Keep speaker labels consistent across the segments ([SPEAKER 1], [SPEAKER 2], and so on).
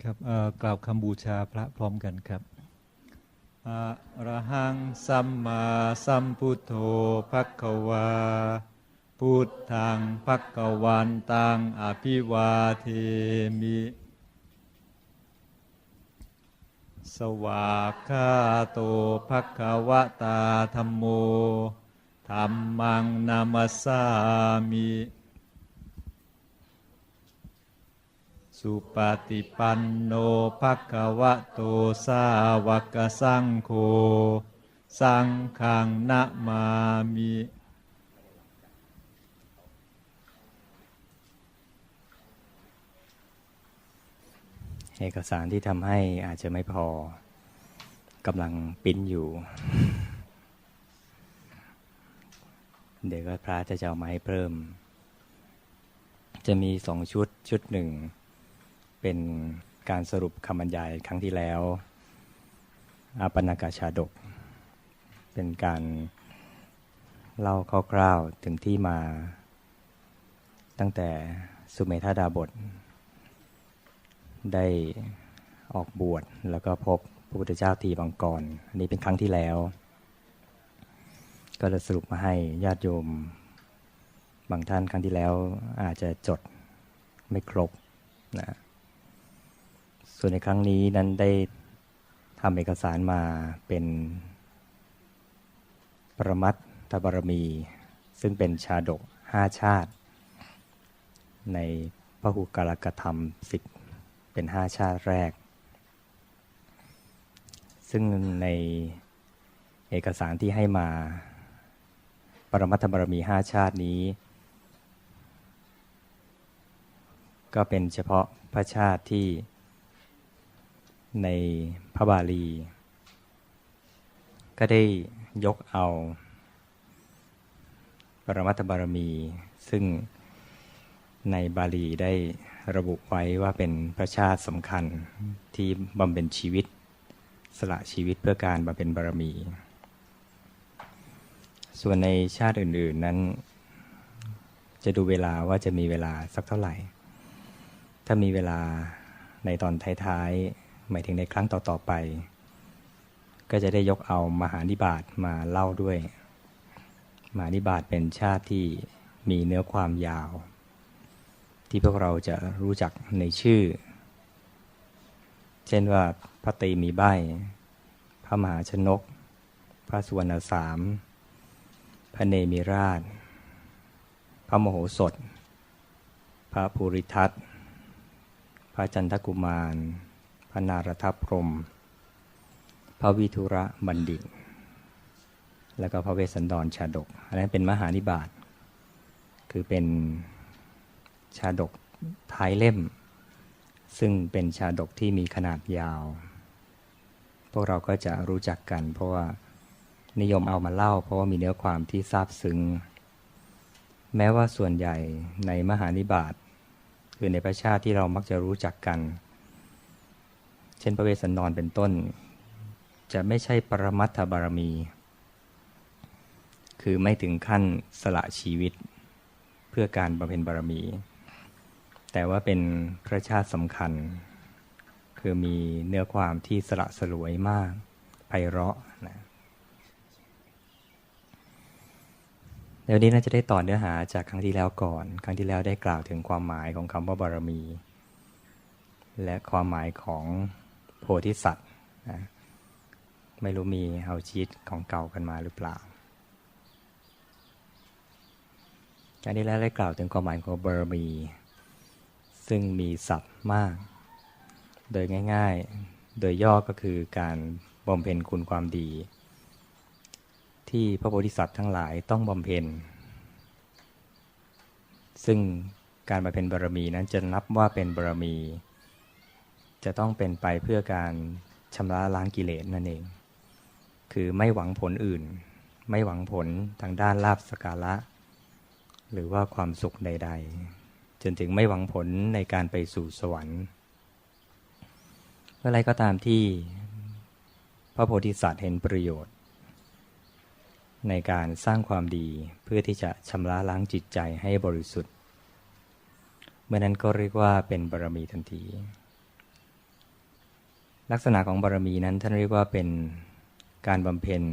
[SPEAKER 1] ครับกล่าวคำบูชาพระพร้อมกันครับอะระหังสัมมาสัมพุทโธภควาพุทธังภควันตังอภิวาเทมิสวากขาโตภควตาธัมโมธัมมังนามัสสามิสุปฏิปันโนภควโตสาวกสังโฆสังฆังนะมามิ
[SPEAKER 2] เอกสารที่ทำให้อาจจะไม่พอกำลังปริ้นอยู่เดี๋ยวก็พระจะเอามาให้เพิ่มจะมี2 ชุดหนึ่งเป็นการสรุปคำบรรยายครั้งที่แล้วอาปนกชาดกเป็นการเล่าคร่าวๆถึงที่มาตั้งแต่สุเมธาดาบทได้ออกบวชแล้วก็พบพระพุทธเจ้าทีบังกรอันนี้เป็นครั้งที่แล้วก็เลยสรุปมาให้ญาติโยมบางท่านครั้งที่แล้วอาจจะจดไม่ครบนะส่วนในครั้งนี้นั้นได้ทำเอกสารมาเป็นปรมัตถบารมีซึ่งเป็นชาดก5 ชาติในพหุกาลกธรรม10เป็น5 ชาติแรกซึ่งในเอกสารที่ให้มาปรมัตถบารมี5 ชาตินี้ก็เป็นเฉพาะพระชาติที่ในพระบาลีก็ได้ยกเอาปรมัตถบารมีซึ่งในบาลีได้ระบุไว้ว่าเป็นพระชาติสำคัญที่บำเพ็ญชีวิตสละชีวิตเพื่อการบำเพ็ญบารมีส่วนในชาติอื่นๆนั้นจะดูเวลาว่าจะมีเวลาสักเท่าไหร่ถ้ามีเวลาในตอนท้ายๆหมายถึงในครั้งต่อๆไปก็จะได้ยกเอามหานิบาตมาเล่าด้วยมหานิบาตเป็นชาติที่มีเนื้อความยาวที่พวกเราจะรู้จักในชื่อเช่นว่าพระตรีมีใบ้พระมหาชนกพระสุวรรณสามพระเนมิราชพระมโหสถพระภูริทัตพระจันทกุมารพระนารถพรหมพระวิทุระบัณฑิตแล้วก็พระเวสสันดรชาดกอันนั้นเป็นมหานิบาตคือเป็นชาดกท้ายเล่มซึ่งเป็นชาดกที่มีขนาดยาวพวกเราก็จะรู้จักกันเพราะว่านิยมเอามาเล่าเพราะว่ามีเนื้อความที่ซาบซึ้งแม้ว่าส่วนใหญ่ในมหานิบาตคือในพระชาติที่เรามักจะรู้จักกันเช่นพระเวสสันดรเป็นต้นจะไม่ใช่ปรมัตถบารมีคือไม่ถึงขั้นสละชีวิตเพื่อการบำเพ็ญบารมีแต่ว่าเป็นพระชาติสำคัญคือมีเนื้อความที่สละสลวยมากไพเราะนะเดี๋ยวนี้น่าจะได้ต่อเนื้อหาจากครั้งที่แล้วก่อนครั้งที่แล้วได้กล่าวถึงความหมายของคำว่าบารมีและความหมายของโพธิสัตว์นะไม่รู้มีเอาชีตของเก่ากันมาหรือเปล่าครั้งที่แล้วได้กล่าวถึงความหมายของบารมีซึ่งมีศัพท์มากโดยง่ายๆโดยย่อก็คือการบำเพ็ญคุณความดีที่พระโพธิสัตว์ทั้งหลายต้องบำเพ็ญซึ่งการบำเพ็ญบารมีนั้นจะนับว่าเป็นบารมีจะต้องเป็นไปเพื่อการชำระล้างกิเลสนั่นเองคือไม่หวังผลอื่นไม่หวังผลทางด้านลาภสักการะหรือว่าความสุขใดๆจนถึงไม่หวังผลในการไปสู่สวรรค์เมื่อไรก็ตามที่พระโพธิสัตว์เห็นประโยชน์ในการสร้างความดีเพื่อที่จะชำระล้างจิตใจให้บริสุทธิ์เมื่อนั้นก็เรียกว่าเป็นบารมีทันที ลักษณะของบารมีนั้นท่านเรียกว่าเป็นการบำเพ็ญ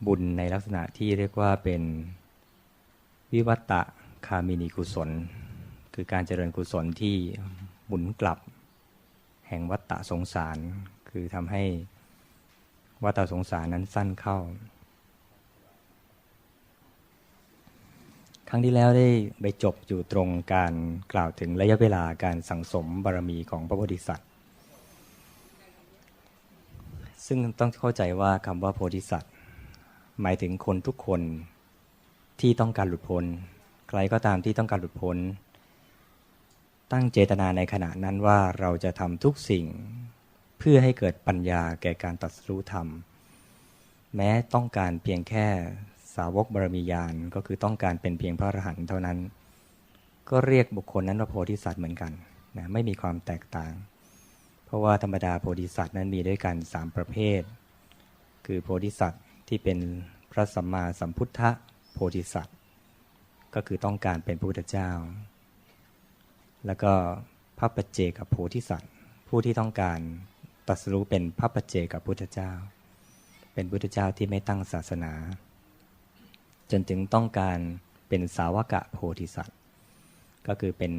[SPEAKER 2] บุญในลักษณะที่เรียกว่าเป็นวิวัตตะคามินีกุศลคือการเจริญกุศลที่หมุนกลับแห่งวัฏฏะสงสารคือทำให้วัฏฏะสงสารนั้นสั้นเข้าครั้งที่แล้วได้ไปจบอยู่ตรงการกล่าวถึงระยะเวลาการสั่งสมบารมีของพระโพธิสัตว์ซึ่งต้องเข้าใจว่าคำว่าโพธิสัตว์หมายถึงคนทุกคนที่ต้องการหลุดพ้นใครก็ตามที่ต้องการหลุดพ้นตั้งเจตนาในขณะนั้นว่าเราจะทำทุกสิ่งเพื่อให้เกิดปัญญาแก่การตรัสรู้ธรรมแม้ต้องการเพียงแค่สาวกบารมีญาณก็คือต้องการเป็นเพียงพระอรหันต์เท่านั้นก็เรียกบุคคลนั้นว่าโพธิสัตว์เหมือนกันนะไม่มีความแตกต่างเพราะว่าธรรมดาโพธิสัตว์นั้นมีด้วยกัน3ประเภทคือโพธิสัตว์ที่เป็นพระสัมมาสัมพุทธโพธิสัตว์ก็คือต้องการเป็นพระพุทธเจ้าแล้วก็พระปัจเจกโพธิสัตว์ผู้ที่ต้องการตรัสรู้เป็นพระปัจเจกพุทธเจ้าเป็นพุทธเจ้าที่ไม่ตั้งศาสนาจนถึงต้องการเป็นสาวกโพธิสัตว์ก็คือเป็น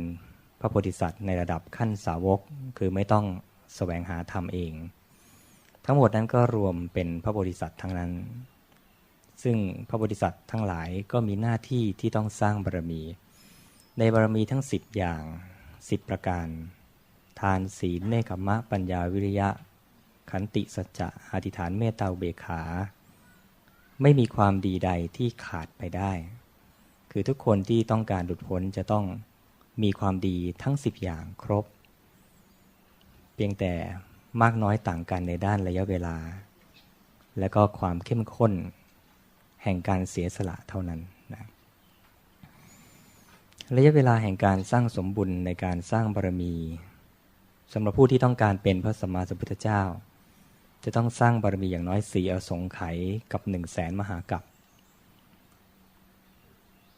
[SPEAKER 2] พระโพธิสัตว์ในระดับขั้นสาวกคือไม่ต้องแสวงหาธรรมเองทั้งหมดนั้นก็รวมเป็นพระโพธิสัตว์ทั้งนั้นซึ่งพระโพธิสัตว์ทั้งหลายก็มีหน้าที่ที่ต้องสร้างบารมีในบารมีทั้ง10อย่าง10ประการทานศีลเนกขัมมะปัญญาวิริยะขันติสัจจะอธิษฐานเมตตาอุเบกขาไม่มีความดีใดที่ขาดไปได้คือทุกคนที่ต้องการหลุดพ้นจะต้องมีความดีทั้ง10อย่างครบเพียงแต่มากน้อยต่างกันในด้านระยะเวลาและก็ความเข้มข้นแห่งการเสียสละเท่านั้นนะระยะเวลาแห่งการสร้างสมบุญในการสร้างบารมีสำหรับผู้ที่ต้องการเป็นพระสัมมาสัมพุทธเจ้าจะต้องสร้างบารมีอย่างน้อย4อสงไขยกับ100,000 มหากัป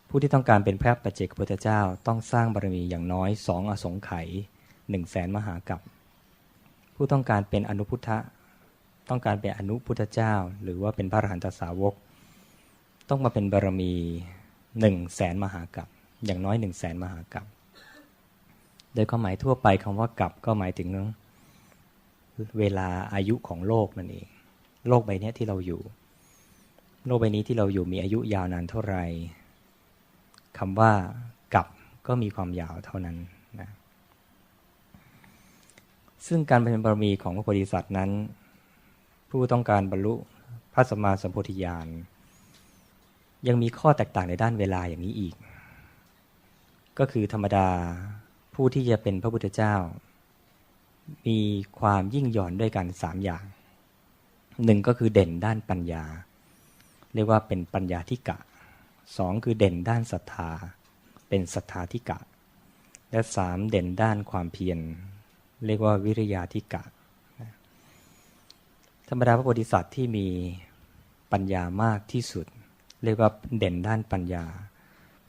[SPEAKER 2] ผู้ที่ต้องการเป็นพระปัจเจกพุทธเจ้าต้องสร้างบารมีอย่างน้อย2อสงไขย100,000 มหากัปผู้ต้องการเป็นอนุพุทธะต้องการเป็นอนุพุทธเจ้าหรือว่าเป็นพระอรหันตสาวกต้องมาเป็นบารมี100,000 มหากัปอย่างน้อย100,000 มหากัปโดยความหมายทั่วไปคำว่ากัปก็หมายถึงเวลาอายุของโลกนั่นเองโลกใบนี้ที่เราอยู่โลกใบนี้ที่เราอยู่มีอายุยาวนานเท่าไหร่คำว่ากัปก็มีความยาวเท่านั้นนะซึ่งการเป็นบารมีของพระโพธิสัตว์นั้นผู้ต้องการบรรลุพระสัมมาสัมโพธิญาณยังมีข้อแตกต่างในด้านเวลาอย่างนี้อีกก็คือธรรมดาผู้ที่จะเป็นพระพุทธเจ้ามีความยิ่งหย่อนด้วยกัน3อย่าง1ก็คือเด่นด้านปัญญาเรียกว่าเป็นปัญญาธิกะ2คือเด่นด้านศรัทธาเป็นศรัทธาธิกะและ3เด่นด้านความเพียรเรียกว่าวิริยาธิกะธรรมดาพระโพธิสัตว์ที่มีปัญญามากที่สุดเรียกว่าเด่นด้านปัญญา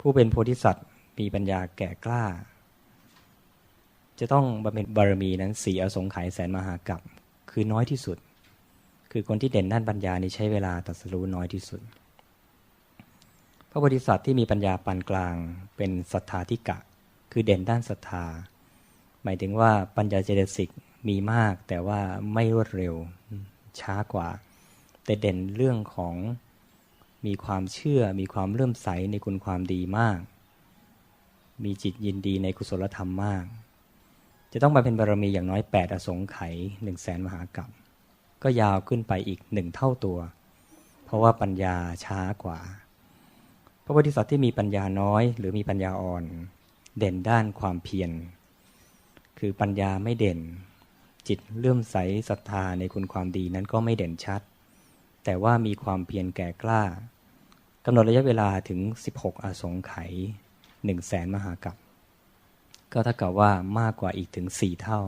[SPEAKER 2] ผู้เป็นโพธิสัตว์มีปัญญาแก่กล้าจะต้องบำเพ็ญบารมีนั้น4อสงไขย100,000 มหากัปคือน้อยที่สุดคือคนที่เด่นด้านปัญญานี้ใช้เวลาตรัสรู้น้อยที่สุดพระโพธิสัตว์ที่มีปัญญาปานกลางเป็นศรัทธาธิกะคือเด่นด้านศรัทธาหมายถึงว่าปัญญาเจตสิกมีมากแต่ว่าไม่รวดเร็วช้ากว่าแต่เด่นเรื่องของมีความเชื่อมีความเลื่อมใสในคุณความดีมากมีจิตยินดีในกุศลธรรมมากจะต้องมาเป็นบารมีอย่างน้อย8อสงไขย100,000 มหากัปก็ยาวขึ้นไปอีก1เท่าตัวเพราะว่าปัญญาช้ากว่าพระโพธิสัตว์ที่มีปัญญาน้อยหรือมีปัญญาอ่อนเด่นด้านความเพียรคือปัญญาไม่เด่นจิตเลื่อมใสศรัทธาในคุณความดีนั้นก็ไม่เด่นชัดแต่ว่ามีความเพียรแก่กล้ากำหนดระยะเวลาถึง16อสงไขย100,000 มหากัปก็เท่ากับว่ามากกว่าอีกถึง4เท่า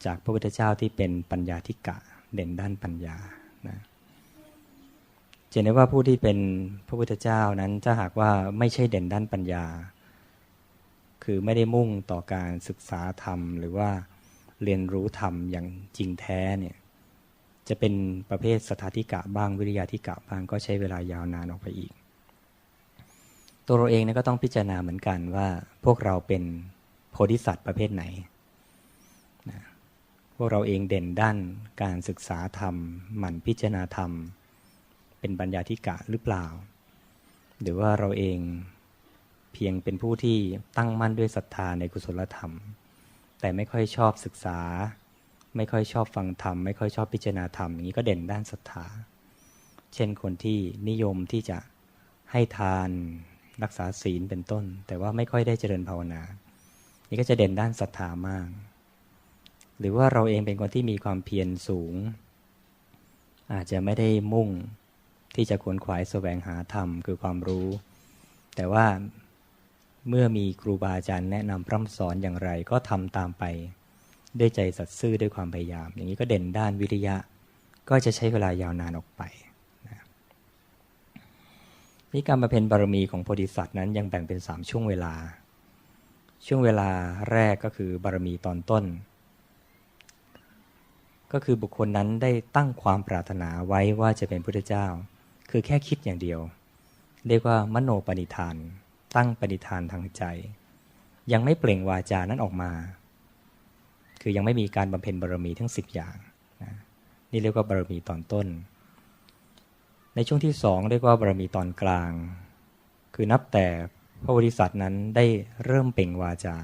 [SPEAKER 2] จากพระพุทธเจ้าที่เป็นปัญญาธิกะเด่นด้านปัญญานะจะเห็นได้ว่าผู้ที่เป็นพระพุทธเจ้านั้นถ้าหากว่าไม่ใช่เด่นด้านปัญญาคือไม่ได้มุ่งต่อการศึกษาธรรมหรือว่า เรียนรู้ธรรมอย่างจริงแท้เนี่ยจะเป็นประเภทสัทธาธิกะบ้างวิริยาธิกะบ้างก็ใช้เวลายาวนานออกไปอีกตัวเราเองเนี่ยก็ต้องพิจารณาเหมือนกันว่าพวกเราเป็นโพธิสัตว์ประเภทไหนนะพวกเราเองเด่นด้านการศึกษาธรรมหมั่นพิจารณาธรรมเป็นปัญญาธิกะหรือเปล่าหรือว่าเราเองเพียงเป็นผู้ที่ตั้งมั่นด้วยศรัทธาในกุศลธรรมแต่ไม่ค่อยชอบศึกษาไม่ค่อยชอบฟังธรรมไม่ค่อยชอบพิจารณาธรรมอย่างนี้ก็เด่นด้านศรัทธาเช่นคนที่นิยมที่จะให้ทานรักษาศีลเป็นต้นแต่ว่าไม่ค่อยได้เจริญภาวนานี่ก็จะเด่นด้านศรัทธามากหรือว่าเราเองเป็นคนที่มีความเพียรสูงอาจจะไม่ได้มุ่งที่จะขวนขวายแสวงหาธรรมคือความรู้แต่ว่าเมื่อมีครูบาอาจารย์แนะนำพร่ำสอนอย่างไรก็ทำตามไปด้วยใจสัตย์ซื่อด้วยความพยายามอย่างนี้ก็เด่นด้านวิริยะก็จะใช้เวลายาวนานออกไปนะนี่การบำเพ็ญบารมีของโพธิสัตว์นั้นยังแบ่งเป็น3ช่วงเวลาช่วงเวลาแรกก็คือบารมีตอนต้นก็คือบุคคลนั้นได้ตั้งความปรารถนาไว้ว่าจะเป็นพุทธเจ้าคือแค่คิดอย่างเดียวเรียกว่ามโนปณิธานตั้งปณิธานทางใจยังไม่เปล่งวาจานั้นออกมาคือยังไม่มีการบำเพ็ญบารมีทั้ง10อย่างนะนี่เรียกว่าบารมีตอนต้นในช่วงที่2เรียกว่าบารมีตอนกลางคือนับแต่พระโพธิสัตว์นั้นได้เริ่มเปล่งวาจา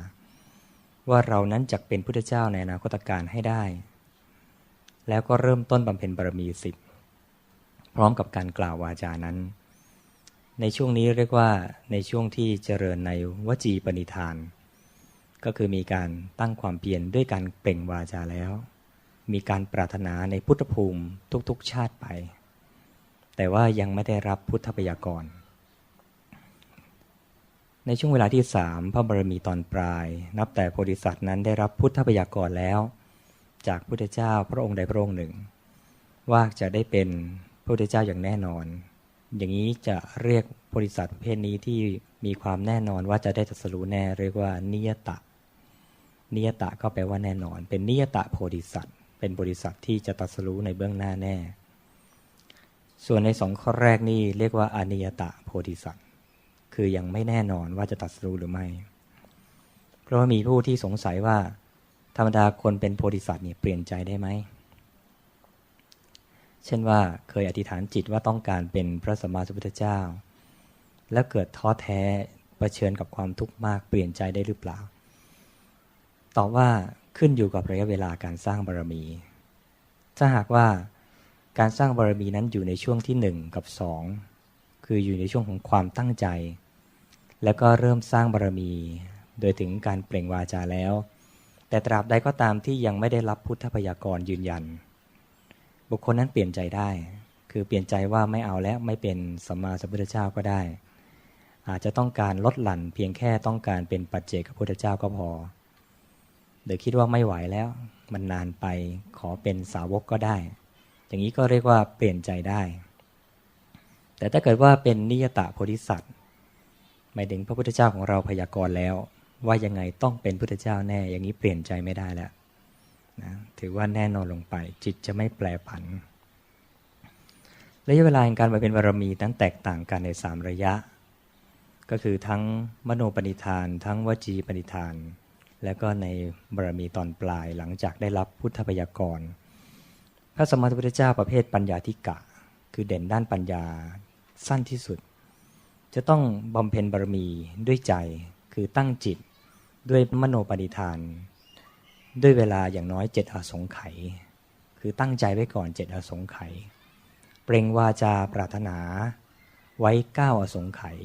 [SPEAKER 2] ว่าเรานั้นจักเป็นพุทธเจ้าในอนาคตการให้ได้แล้วก็เริ่มต้นบำเพ็ญบารมี10พร้อมกับการกล่าววาจานั้นในช่วงนี้เรียกว่าในช่วงที่เจริญในวจีปณิธานก็คือมีการตั้งความเพียรด้วยการเปล่งวาจาแล้วมีการปรารถนาในพุทธภูมิทุกๆชาติไปแต่ว่ายังไม่ได้รับพุทธพยากรในช่วงเวลาที่3พระบารมีตอนปลายนับแต่โพธิสัตว์นั้นได้รับพุทธพยากรแล้วจากพุทธเจ้าพระองค์ใดพระองค์หนึ่งว่าจะได้เป็นพระพุทธเจ้าอย่างแน่นอนอย่างนี้จะเรียกโพธิสัตว์ประเภทนี้ที่มีความแน่นอนว่าจะได้ตรัสรู้แน่เรียกว่านิยตะนิยตะก็แปลว่าแน่นอนเป็นนิยตะโพธิสัตว์เป็นโพธิสัตว์ที่จะตรัสรู้ในเบื้องหน้าแน่ส่วนใน2ข้อแรกนี่เรียกว่าอนิยตะโพธิสัตว์คือยังไม่แน่นอนว่าจะตรัสรู้หรือไม่เพราะว่ามีผู้ที่สงสัยว่าธรรมดาคนเป็นโพธิสัตว์เนี่ยเปลี่ยนใจได้ไหมเช่นว่าเคยอธิษฐานจิตว่าต้องการเป็นพระสัมมาสัมพุทธเจ้าแล้วเกิดท้อแท้เผชิญกับความทุกข์มากเปลี่ยนใจได้หรือเปล่าตอบว่าขึ้นอยู่กับระยะเวลาการสร้างบารมีถ้าหากว่าการสร้างบารมีนั้นอยู่ในช่วงที่1กับ2คืออยู่ในช่วงของความตั้งใจแล้วก็เริ่มสร้างบารมีโดยถึงการเปล่งวาจาแล้วแต่ตราบใดก็ตามที่ยังไม่ได้รับพุทธพยากรยืนยันบุคคลนั้นเปลี่ยนใจได้คือเปลี่ยนใจว่าไม่เอาแล้วไม่เป็นสัมมาสัมพุทธเจ้าก็ได้อาจจะต้องการลดหลั่นเพียงแค่ต้องการเป็นปัจเจกพุทธเจ้าก็พอหรือคิดว่าไม่ไหวแล้วมันนานไปขอเป็นสาวกก็ได้อย่างนี้ก็เรียกว่าเปลี่ยนใจได้แต่ถ้าเกิดว่าเป็นนิยตะโพธิสัตว์หมายถึงพระพุทธเจ้าของเราพยากรณ์แล้วว่ายังไงต้องเป็นพุทธเจ้าแน่อย่างนี้เปลี่ยนใจไม่ได้แล้วนะถือว่าแน่นอนลงไปจิตจะไม่แปรผันระยะเวลาในการบำเพ็ญบารมีนั้นแตกต่างกันใน3ระยะก็คือทั้งมโนปณิธานทั้งวจีปณิธานและก็ในบารมีตอนปลายหลังจากได้รับพุทธพยากรพระสัมมาสัมพุทธเจ้าประเภทปัญญาธิกะคือเด่นด้านปัญญาสั้นที่สุดจะต้องบำเพ็ญบารมีด้วยใจคือตั้งจิตด้วยมโนปณิธานด้วยเวลาอย่างน้อย7อสงไขยคือตั้งใจไว้ก่อน7อสงไขยเปล่งวาจาปรารถนาไว้9อสงไขย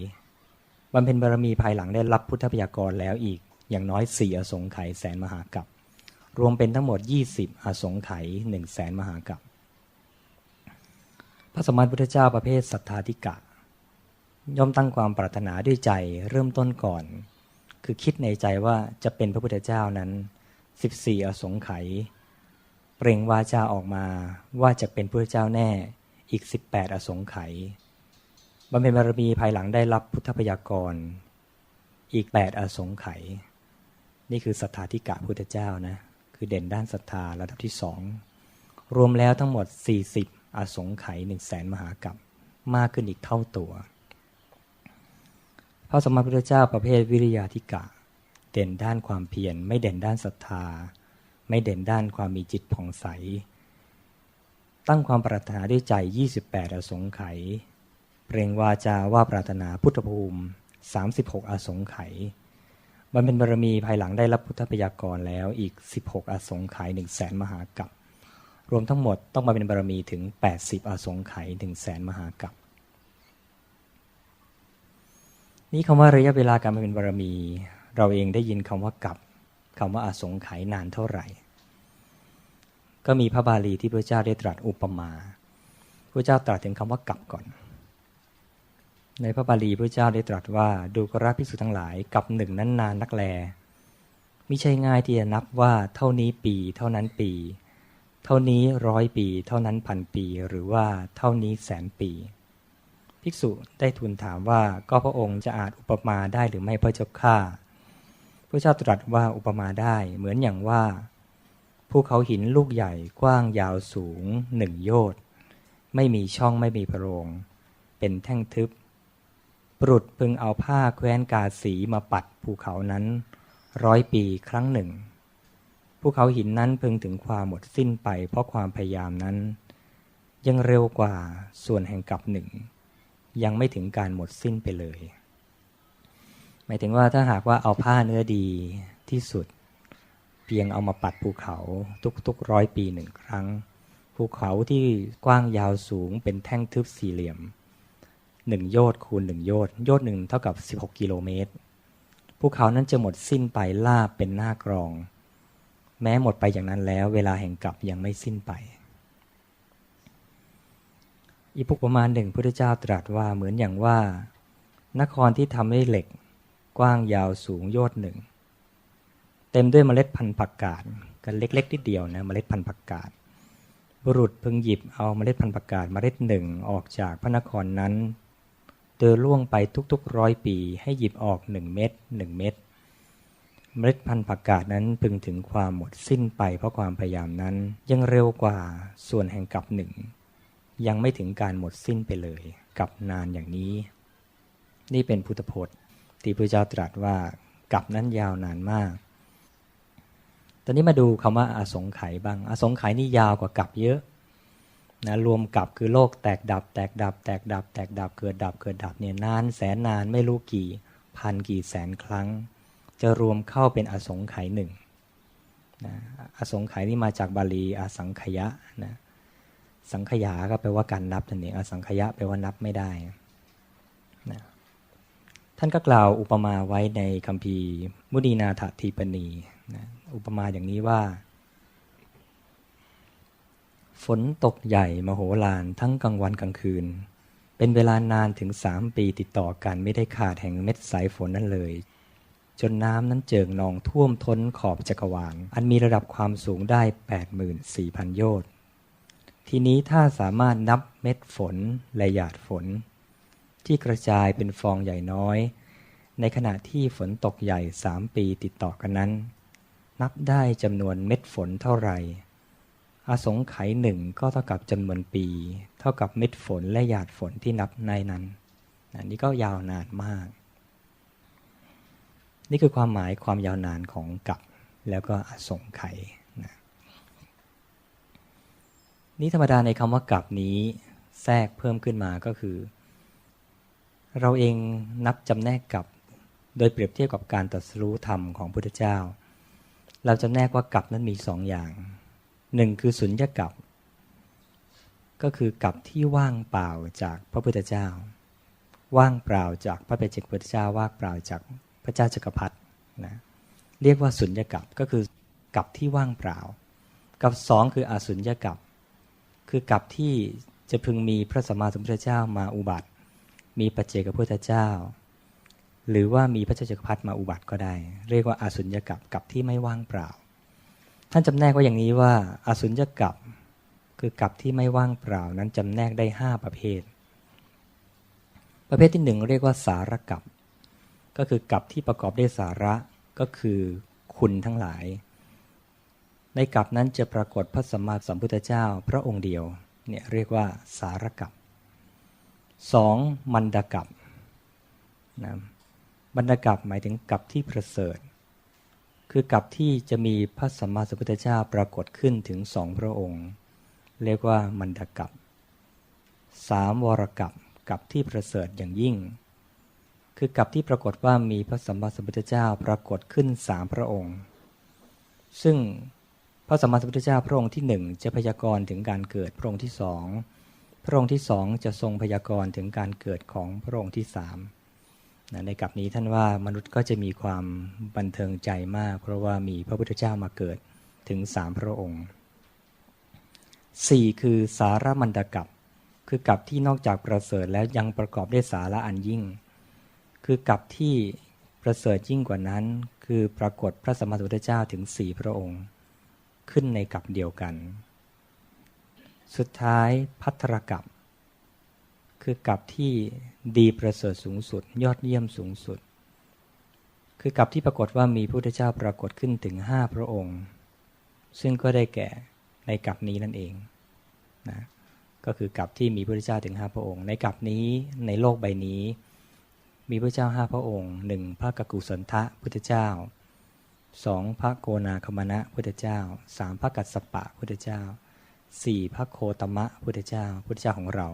[SPEAKER 2] บำเพ็ญบารมีภายหลังได้รับพุทธพยากรแล้วอีกอย่างน้อย4อสงไขยแสนมหากัปรวมเป็นทั้งหมด20อสงไขย100,000มหากัปพระสัมมาสัมพุทธเจ้าประเภทสัทธาธิกะย่อมตั้งความปรารถนาด้วยใจเริ่มต้นก่อนคือคิดในใจว่าจะเป็นพระพุทธเจ้านั้น14อสงไขยเปล่งวาจาออกมาว่าจะเป็นพระพุทธเจ้าแน่อีก18อสงไขยบำเพ็ญบารมีภายหลังได้รับพุทธพยากรอีก8อสงไขยนี่คือสัทธาธิกะพุทธเจ้านะคือ คือเด่นด้านศรัทธาระดับที่2รวมแล้วทั้งหมด40อสงไขย 100,000 มหากัปมากขึ้นอีกเท่าตัวพระสัมมาสัมพุทธเจ้าประเภทวิริยาธิกะเด่นด้านความเพียรไม่เด่นด้านศรัทธาไม่เด่นด้านความมีจิตผ่องใสตั้งความปรารถนาด้วยใจ28อสงไขยเปล่งวาจาว่าปรารถนาพุทธภูมิ36อสงไขยบำเพ็ญบารมีภายหลังได้รับพุทธพยากรแล้วอีก16อสงไขย 100,000 มหากัปรวมทั้งหมดต้องมาเป็นบารมีถึง80อสงไขย 100,000 มหากัปนี่คำว่าระยะเวลาการมาเป็นบารมีเราเองได้ยินคำว่ากัปคำว่าอสงไขยนานเท่าไหร่ก็มีพระบาลีที่พระเจ้าได้ตรัสอุปมาพระเจ้าตรัสถึงคำว่ากัปก่อนในพระบาลีพระเจ้าได้ตรัสว่าดูกราภิกษุทั้งหลายกัปหนึ่งนั้นนานนักแลมิใช่ง่ายที่จะนับว่าเท่านี้ปีเท่านั้นปีเท่านี้100 ปีเท่านั้นพันปีหรือว่าเท่านี้แสนปีภิกษุได้ทูลถามว่าก็พระองค์จะอาจอุปมาได้หรือไม่พระเจ้าข้าพระเจ้าตรัสว่าอุปมาได้เหมือนอย่างว่าภูเขาหินลูกใหญ่กว้างยาวสูง1 โยชน์ไม่มีช่องไม่มีโพรงเป็นแท่งทึบบุรุษพึงเอาผ้าแคว้นกาสีมาปัดภูเขานั้น100 ปีครั้งหนึ่งภูเขาหินนั้นพึงถึงความหมดสิ้นไปเพราะความพยายามนั้นยังเร็วกว่าส่วนแห่งกัปหนึ่งยังไม่ถึงการหมดสิ้นไปเลยหมายถึงว่าถ้าหากว่าเอาผ้าเนื้อดีที่สุดเพียงเอามาปัดภูเขาทุก100 ปี1 ครั้งภูเขาที่กว้างยาวสูงเป็นแท่งทึบสี่เหลี่ยม1 โยชน์คูณ1 โยชน์โยชน์หนึ่งเท่ากับ16 กิโลเมตรภูเขานั้นจะหมดสิ้นไปลาบเป็นหน้ากรองแม้หมดไปอย่างนั้นแล้วเวลาแห่งกัปยังไม่สิ้นไปอีกประมาณหนึ่งพระพุทธเจ้าตรัสว่าเหมือนอย่างว่านครที่ทำด้วยเหล็กกว้างยาวสูงโยชน์หนึ่งเต็มด้วยเมล็ดพันธุ์ผักกาดกันเล็กๆนิดเดียวนะเมล็ดพันธุ์ผักกาดบุรุษพึงหยิบเอาเมล็ดพันธุ์ผักกาดเมล็ดหนึ่งออกจากพระนครนั้นโดยล่วงไปทุกๆ100 ปีให้หยิบออก1 เม็ด1 เม็ดเมล็ดพันธุ์ผักกาดนั้นพึงถึงความหมดสิ้นไปเพราะความพยายามนั้นยังเร็วกว่าส่วนแห่งกัปหนึ่งยังไม่ถึงการหมดสิ้นไปเลยกัปนานอย่างนี้นี่เป็นพุทธพจน์ที่พระเจ้าตรัสว่ากัปนั้นยาวนานมากตอนนี้มาดูคำว่าอสงไขยบ้างอสงไขยนี่ยาวกว่ากัปเยอะนะรวมกัปคือโลกแตกดับแตกดับแตกดับแตกดับเกิดดับเกิดดับเนี่ยนานแสนนานไม่รู้กี่พันกี่แสนครั้งจะรวมเข้าเป็นอสงไขยหนึ่งนะอสงไขยนี่มาจากบาลีอสังขยะนะสังขยาก็แปลว่าการนับนั่นเองอสังขยะแปลว่านับไม่ได้นะท่านก็กล่าวอุปมาไว้ในคัมภีร์มุนีนาถทีปณีนะอุปมาอย่างนี้ว่าฝนตกใหญ่มโหฬารทั้งกลางวันกลางคืนเป็นเวลานานถึง3 ปีติดต่อกันไม่ได้ขาดแห่งเม็ดสายฝนนั้นเลยจนน้ำนั้นเจิ่งนองท่วมท้นขอบจักรวาลอันมีระดับความสูงได้ 84,000 โยชน์ทีนี้ถ้าสามารถนับเม็ดฝนและหยาดฝนที่กระจายเป็นฟองใหญ่น้อยในขณะที่ฝนตกใหญ่3 ปีติดต่อกันนั้นนับได้จำนวนเม็ดฝนเท่าไหร่อสงไขยหนึ่งก็เท่ากับจำนวนปีเท่ากับเม็ดฝนและหยาดฝนที่นับในนั้นนี่ก็ยาวนานมากนี่คือความหมายความยาวนานของกัปแล้วก็อสงไขยนะนี่ธรรมดาในคำว่ากัปนี้แทรกเพิ่มขึ้นมาก็คือเราเองนับจำแนกกัปโดยเปรียบเทียบกับการตรัสรู้ธรรมของพุทธเจ้าเราจำแนกว่ากัปนั้นมี2 อย่าง1คือสุญญกัปก็คือกัปที่ว่างเปล่าจากพระพุทธเจ้าว่างเปล่าจากพระปัจเจกพุทธเจ้าว่างเปล่าจากพระเจ้าจักรพรรดินะเรียกว่าสุญญกัปก็คือกัปที่ว่างเปล่ากับ2คืออสุญญกัปคือกัปที่จะพึงมีพระสัมมาสัมพุทธเจ้ามาอุบัติมีปัจเจกพุทธเจ้าหรือว่ามีพระเจ้าจักรพรรดิมาอุบัติก็ได้เรียกว่าอสุญญกัปกัปที่ไม่ว่างเปล่าท่านจำแนกว่าอย่างนี้ว่าอสุญญกัปคือกัปที่ไม่ว่างเปล่านั้นจำแนกได้5 ประเภทที่1เรียกว่าสารกัปก็คือกัปที่ประกอบด้วยสาระก็คือคุณทั้งหลาย ในกลับนั้นจะปรากฏพระสัมมาสัมพุทธเจ้าพระองค์เดียวเนี่ยเรียกว่าสารกัป 2. มันดกัปนะมันดกัปหมายถึงกัปที่ประเสริฐคือกัปที่จะมีพระสัมมาสัมพุทธเจ้าปรากฏขึ้นถึง2พระองค์เรียกว่ามันดกัป 3. วรกัปกัปที่ประเสริฐอย่างยิ่งคือกัปที่ปรากฏว่ามีพระสัมมาสัมพุทธเจ้าปรากฏขึ้น3พระองค์ซึ่งพระสัมมาสัมพุทธเจ้าพระองค์ที่1จะพยากรณ์ถึงการเกิดพระองค์ที่2พระองค์ที่2จะทรงพยากรณ์ถึงการเกิดของพระองค์ที่3ในกลับนี้ท่านว่ามนุษย์ก็จะมีความบันเทิงใจมากเพราะว่ามีพระพุทธเจ้ามาเกิดถึง3พระองค์4คือสารมันดกัปคือกัปที่นอกจากประเสริฐแล้วยังประกอบด้วยสาระอันยิ่งคือกัปที่ประเสริฐยิ่งกว่านั้นคือปรากฏพระสัมมาสัมพุทธเจ้าถึง4พระองค์ขึ้นในกัปเดียวกันสุดท้ายภัทรกัปคือกัปที่ดีประเสริฐสูงสุดยอดเยี่ยมสูงสุดคือกัปที่ปรากฏว่ามีพระพุทธเจ้าปรากฏขึ้นถึง5พระองค์ซึ่งก็ได้แก่ในกัปนี้นั่นเองนะก็คือกัปที่มีพระพุทธเจ้าถึง5พระองค์ในกัปนี้ในโลกใบนี้มีพระเจ้า5พระองค์1พระกกุสันทะพุทธเจ้า2พระโกนาคมณะพุทธเจ้า3พระกัสสปะพุทธเจ้า4พระโคตมะพุทธเจ้าพุทธเจ้าของเรา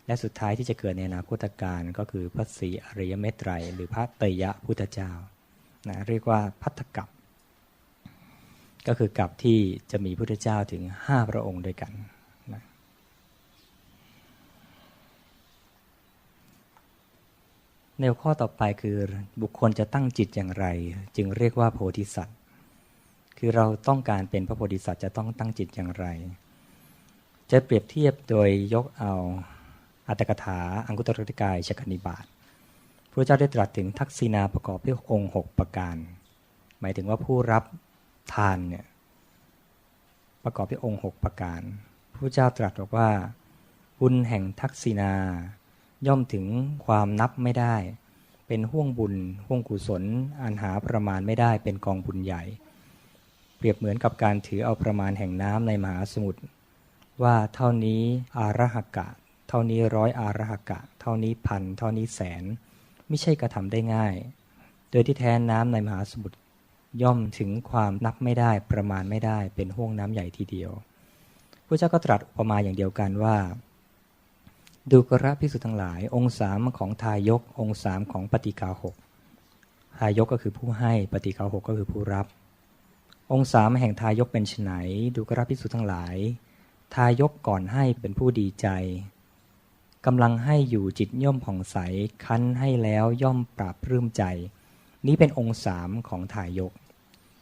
[SPEAKER 2] และสุดท้ายที่จะเกิดในอนาคตการก็คือพระศรีอริยเมตไตรหรือพระเตยะพุทธเจ้านะเรียกว่าภัททกัปก็คือกัปที่จะมีพุทธเจ้าถึง5พระองค์ด้วยกันนะในข้อต่อไปคือบุคคลจะตั้งจิตอย่างไรจึงเรียกว่าโพธิสัตว์คือเราต้องการเป็นพระโพธิสัตว์จะต้องตั้งจิตอย่างไรจะเปรียบเทียบโดยยกเอาอัตถกถาอังคุตตรนิกายชกนิบาตพระเจ้าได้ตรัสถึงทักษิณาประกอบด้วยองค์6ประการหมายถึงว่าผู้รับทานเนี่ยประกอบด้วยองค์6ประการพระเจ้าตรัสบอกว่าบุญแห่งทักษิณาย่อมถึงความนับไม่ได้เป็นห้วงบุญห้วงกุศลอันหาประมาณไม่ได้เป็นกองบุญใหญ่เปรียบเหมือนกับการถือเอาประมาณแห่งน้ำในมหาสมุทรว่าเท่านี้อาระหกะเท่านี้100อาระหกะเท่านี้พันเท่านี้แสนไม่ใช่กระทำได้ง่ายโดยที่แท้น้ำในมหาสมุทรย่อมถึงความนับไม่ได้ประมาณไม่ได้เป็นห้วงน้ำใหญ่ทีเดียวพระเจ้าก็ตรัสอุปมาอย่างเดียวกันว่าดูกระภิกษุทั้งหลายองค์3ของทายกองค์3ของปฏิกาหกทายกก็คือผู้ให้ปฏิกาหกก็คือผู้รับองค์3แห่งทายกเป็นไฉนดูกระภิกษุทั้งหลายทายกก่อนให้เป็นผู้ดีใจกำลังให้อยู่จิตย่อมผ่องใสคั้นให้แล้วย่อมปราบปลื้มใจนี้เป็นองค์3ของทายก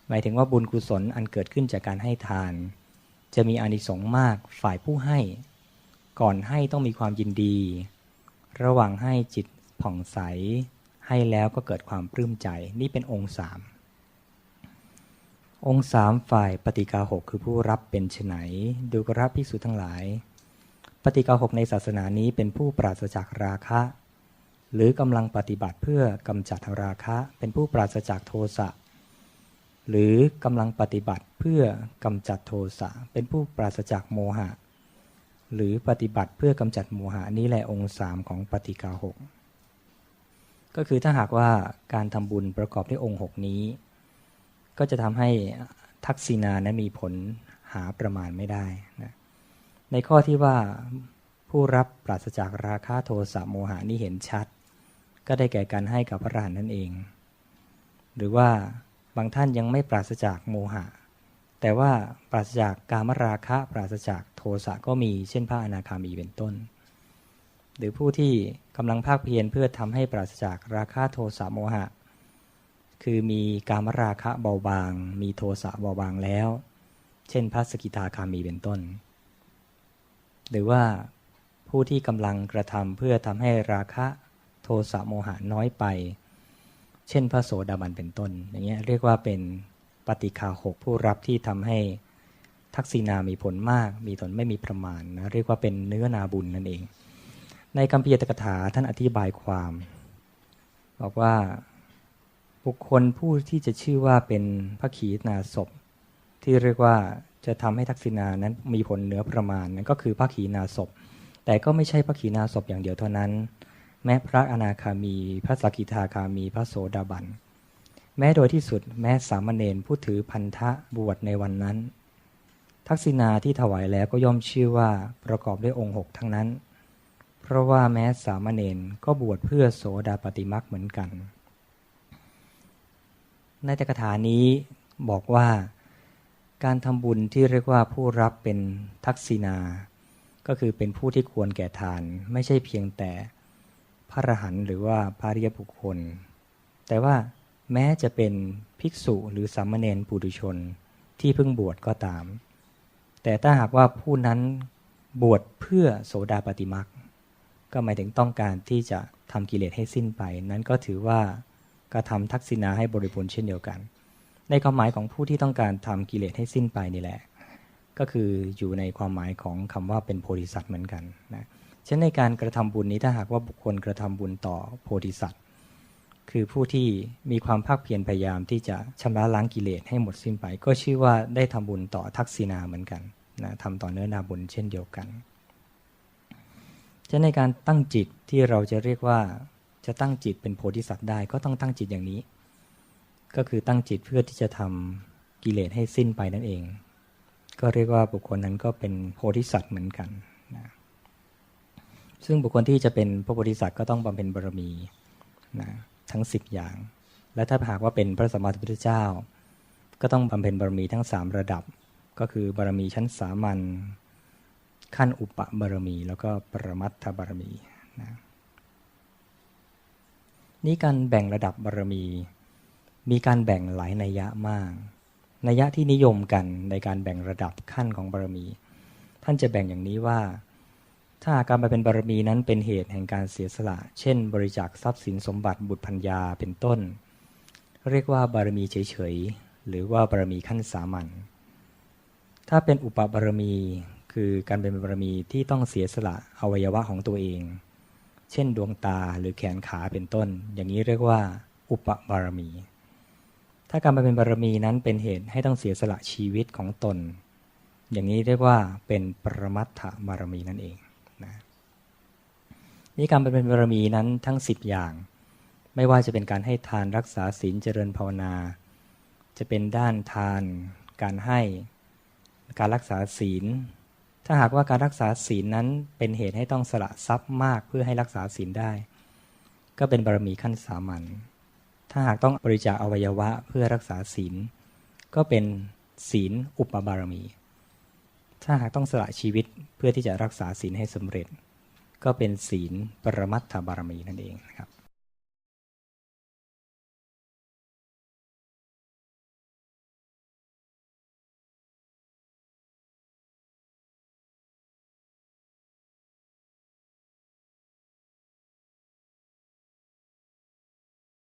[SPEAKER 2] หมายถึงว่าบุญกุศลอันเกิดขึ้นจากการให้ทานจะมีอานิสงส์มากฝ่ายผู้ให้ก่อนให้ต้องมีความยินดีระหว่างให้จิตผ่องใสให้แล้วก็เกิดความปลื้มใจนี่เป็นองค์3องค์3ฝ่ายปฏิกาหกคือผู้รับเป็นไฉนดูกระภิกษุทั้งหลายปฏิกาหกในศาสนานี้เป็นผู้ปราศจากราคะหรือกำลังปฏิบัติเพื่อกำจัดราคะเป็นผู้ปราศจากโทสะหรือกำลังปฏิบัติเพื่อกำจัดโทสะเป็นผู้ปราศจากโมหะหรือปฏิบัติเพื่อกำจัดโมหะนี้แหละองค์3ของปฏิกาหกก็คือถ้าหากว่าการทำบุญประกอบด้วยองค์6นี้ก็จะทำให้ทักษิณานั้นมีผลหาประมาณไม่ได้นะในข้อที่ว่าผู้รับปราศจากราคะโทสะโมหะนี้เห็นชัดก็ได้แก่การให้กับพระอรหันต์นั่นเองหรือว่าบางท่านยังไม่ปราศจากโมหะแต่ว่าปราศจากกามราคะปราศจากโทสะก็มีเช่นพระอนาคามีเป็นต้นหรือผู้ที่กำลังภาคเพียรเพื่อทำให้ปราศจากราคะโทสะโมหะคือมีกามราคะเบาบางมีโทสะเบาบางแล้วเช่นพระสกิทาคามีเป็นต้นหรือว่าผู้ที่กำลังกระทำเพื่อทำให้ราคะโทสะโมหะน้อยไปเช่นพระโสดาบันเป็นต้นอย่างเงี้ยเรียกว่าเป็นปฏิฆาหกผู้รับที่ทำให้ทักษิณามีผลมากมีผลไม่มีประมาณนะเรียกว่าเป็นเนื้อนาบุญนั่นเองในคัมภีร์อัตถกถาท่านอธิบายความบอกว่าบุคคลผู้ที่จะชื่อว่าเป็นพระขีณาสพ ที่เรียกว่าจะทำให้ทักษิณานั้นมีผลเหนือประมาณนั่นก็คือพระขีณาสพแต่ก็ไม่ใช่พระขีณาสพอย่างเดียวเท่านั้นแม้พระอนาคามีพระสกิทาคามีพระโสดาบันแม้โดยที่สุดแม้สามเณรผู้ถือพันธะบวชในวันนั้นทักษิณาที่ถวายแล้วก็ย่อมชื่อว่าประกอบด้วยองค์6ทั้งนั้นเพราะว่าแม้สามเณรก็บวชเพื่อโสดาปัตติมรรคเหมือนกันในตถกถานี้บอกว่าการทำบุญที่เรียกว่าผู้รับเป็นทักษิณาก็คือเป็นผู้ที่ควรแก่ทานไม่ใช่เพียงแต่พระอรหันต์หรือว่าพระอริยบุคคลแต่ว่าแม้จะเป็นภิกษุหรือสามเณรปุถุชนที่เพิ่งบวชก็ตามแต่ถ้าหากว่าผู้นั้นบวชเพื่อโสดาปัตติมรรคก็หมายถึงต้องการที่จะทำกิเลสให้สิ้นไปนั้นก็ถือว่ากระทำทักษิณาให้บริบูรณ์เช่นเดียวกันในความหมายของผู้ที่ต้องการทำกิเลสให้สิ้นไปนี่แหละก็คืออยู่ในความหมายของคำว่าเป็นโพธิสัตว์เหมือนกันนะฉะนั้นในการกระทำบุญนี้ถ้าหากว่าบุคคลกระทำบุญต่อโพธิสัตว์คือผู้ที่มีความภาคเพียรพยายามที่จะชำระล้างกิเลสให้หมดสิ้นไปก็ชื่อว่าได้ทำบุญต่อทักษิณาเหมือนกันนะทำต่อเนื้อนาบุญเช่นเดียวกันฉะนั้นในการตั้งจิตที่เราจะเรียกว่าจะตั้งจิตเป็นโพธิสัตว์ได้ก็ต้องตั้งจิตอย่างนี้ก็คือตั้งจิตเพื่อที่จะทำกิเลสให้สิ้นไปนั่นเองก็เรียกว่าบุคคลนั้นก็เป็นโพธิสัตว์เหมือนกันนะซึ่งบุคคลที่จะเป็นพระโพธิสัตว์ก็ต้องบำเพ็ญบารมีนะทั้ง10อย่างและถ้าหากว่าเป็นพระสัมมาสัมพุทธเจ้าก็ต้องบำเพ็ญบารมีทั้ง3ระดับก็คือบารมีชั้นสามัญขั้นอุปบารมีแล้วก็ปรมัตถบารมีนะนี่การแบ่งระดับบารมีการแบ่งหลายนัยยะมากนัยยะที่นิยมกันในการแบ่งระดับขั้นของบารมีท่านจะแบ่งอย่างนี้ว่าถ้าการมาเป็นบารมีนั้นเป็นเหตุแห่งการเสียสละเช่นบริจาคทรัพย์สินสมบัติบุตรภรรยาเป็นต้นเรียกว่าบารมีเฉยๆหรือว่าบารมีขั้นสามัญถ้าเป็นอุปบารมีคือการเป็นบารมีที่ต้องเสียสละอวัยวะของตัวเองเช่นดวงตาหรือแขนขาเป็นต้นอย่างนี้เรียกว่าอุปบารมีถ้าการมาเป็นบารมีนั้นเป็นเหตุให้ต้องเสียสละชีวิตของตนอย่างนี้เรียกว่าเป็นปรมัตถบารมีนั่นเองนะนี่การเป็นบารมีนั้นทั้ง10อย่างไม่ว่าจะเป็นการให้ทานรักษาศีลเจริญภาวนาจะเป็นด้านทานการให้การรักษาศีลถ้าหากว่าการรักษาศีลนั้นเป็นเหตุให้ต้องสละทรัพย์มากเพื่อให้รักษาศีลได้ก็เป็นบารมีขั้นสามัญถ้าหากต้องบริจาคอวัยวะเพื่อรักษาศีลก็เป็นศีลอุปบารมีถ้าหากต้องสละชีวิตเพื่อที่จะรักษาศีลให้สำเร็จก็เป็นศีลปรมัตถบารมีนั่นเองนะครับ